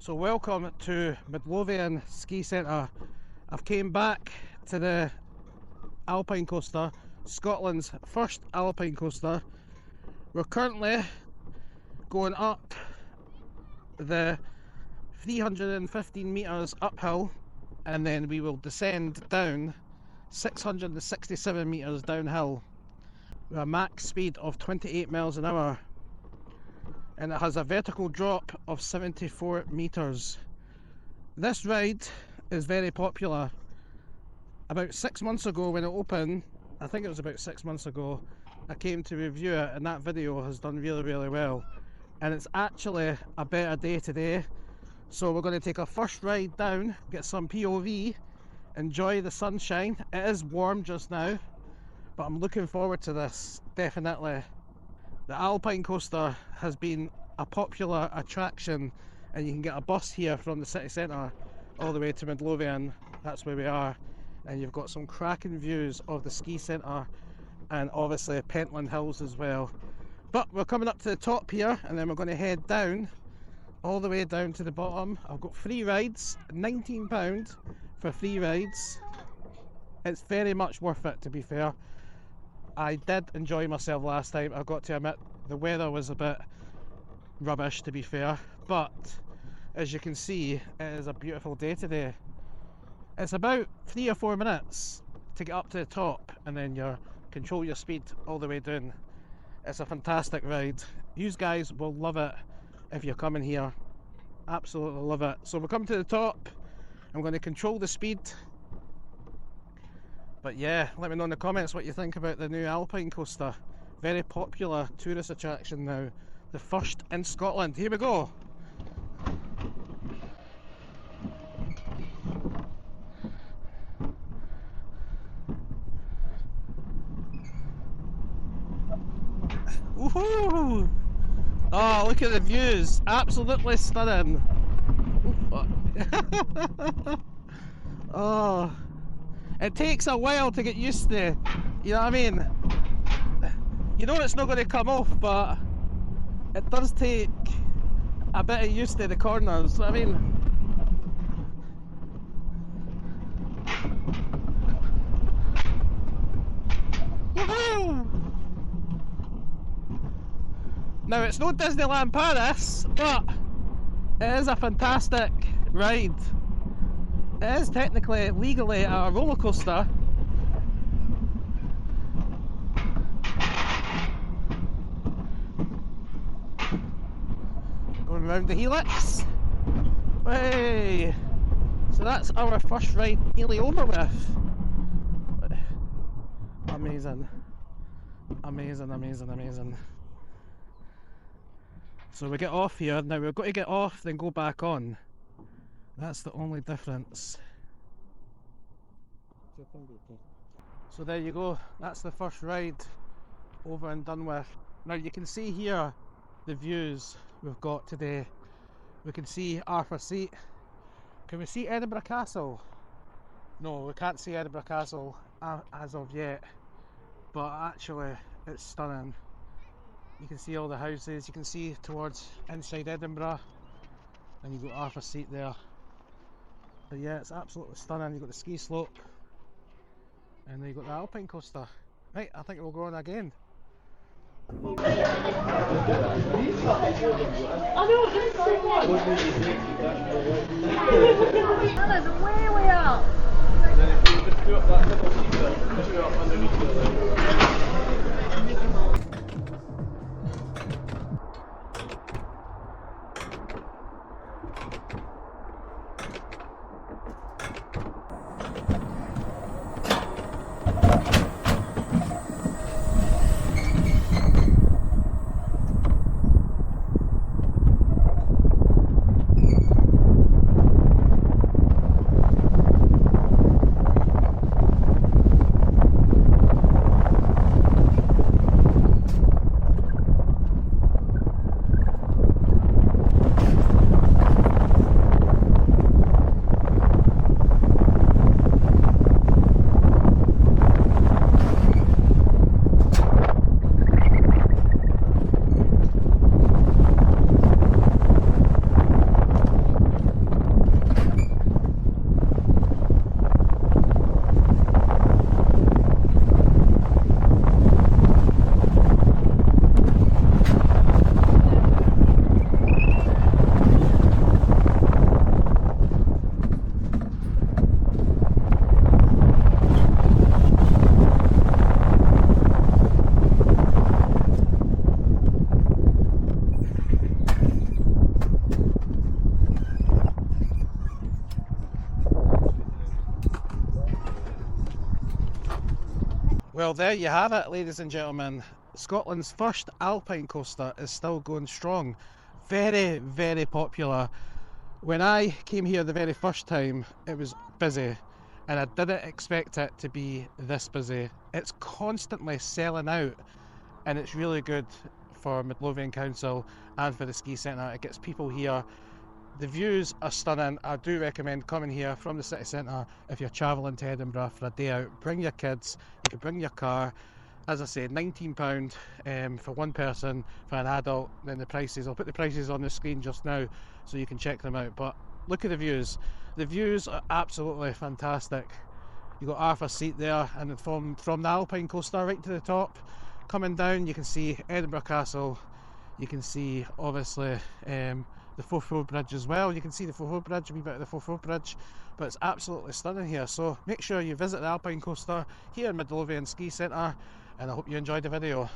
So welcome to Midlothian Ski Centre. I've came back to the Alpine Coaster, Scotland's first Alpine Coaster. We're currently going up the 315 metres uphill, and then we will descend down 667 metres downhill with a max speed of 28 miles an hour. And it has a vertical drop of 74 metres. This ride is very popular. About 6 months ago when it opened, I think it was about 6 months ago, I came to review it, and that video has done really well. And it's actually a better day today. So we're going to take a first ride down, get some POV, enjoy the sunshine. It is warm just now, but I'm looking forward to this, definitely. The Alpine Coaster has been a popular attraction, and you can get a bus here from the city centre all the way to Midlothian. That's where we are, and you've got some cracking views of the ski centre and obviously Pentland Hills as well. But we're coming up to the top here, and then we're going to head down, all the way down to the bottom. I've got 3 rides, £19 for 3 rides. It's very much worth it, to be fair. I did enjoy myself last time. I've got to admit, the weather was a bit rubbish, to be fair, but as you can see, it is a beautiful day today. It's about 3 or 4 minutes to get up to the top, and then you control your speed all the way down. It's a fantastic ride. You guys will love it if you're coming here. Absolutely love it. So we're coming to the top. I'm going to control the speed. But yeah, let me know in the comments what you think about the new Alpine Coaster. Very popular tourist attraction now. The first in Scotland. Here we go. Woohoo! Oh, look at the views. Absolutely stunning. Oh. It takes a while to get used to, you know what I mean? You know it's not going to come off, but it does take a bit of use to the corners, I mean. Woohoo! Now it's not Disneyland Paris, but it is a fantastic ride. It is technically, legally, a roller coaster. Going around the helix. Hey! So that's our first ride nearly over with. Amazing. Amazing. So we get off here. Now we've got to get off, then go back on. That's the only difference. So there you go, that's the first ride over and done with. Now you can see here the views we've got today. We can see Arthur Seat. Can we see Edinburgh Castle? No, we can't see Edinburgh Castle as of yet, but actually it's stunning. You can see all the houses, you can see towards inside Edinburgh, and you've got Arthur Seat there. But yeah, it's absolutely stunning. You've got the ski slope, and then you've got the Alpine Coaster. Right, I think we'll go on again. I know, this is so much. That is way up. And then if you just do up that little seatbelt, just go up underneath it. Well, there you have it, ladies and gentlemen. Scotland's first Alpine coaster is still going strong. Very, very popular. When I came here the very first time, it was busy, and I didn't expect it to be this busy. It's constantly selling out, and it's really good for Midlothian Council and for the ski centre. It gets people here. The views are stunning. I do recommend coming here from the city centre if you're travelling to Edinburgh for a day out. Bring your kids, you can bring your car. As I said, £19 for one person. For an adult, then the prices, I'll put the prices on the screen just now so you can check them out. But look at the views. The views are absolutely fantastic. You've got Arthur's Seat there, and from the Alpine coaster right to the top, coming down you can see Edinburgh Castle. You can see obviously the Forth Road Bridge as well. You can see the Forth Road Bridge, a wee bit of the Forth Road Bridge, but it's absolutely stunning here. So make sure you visit the Alpine coaster here in Midlothian Ski Centre, and I hope you enjoyed the video.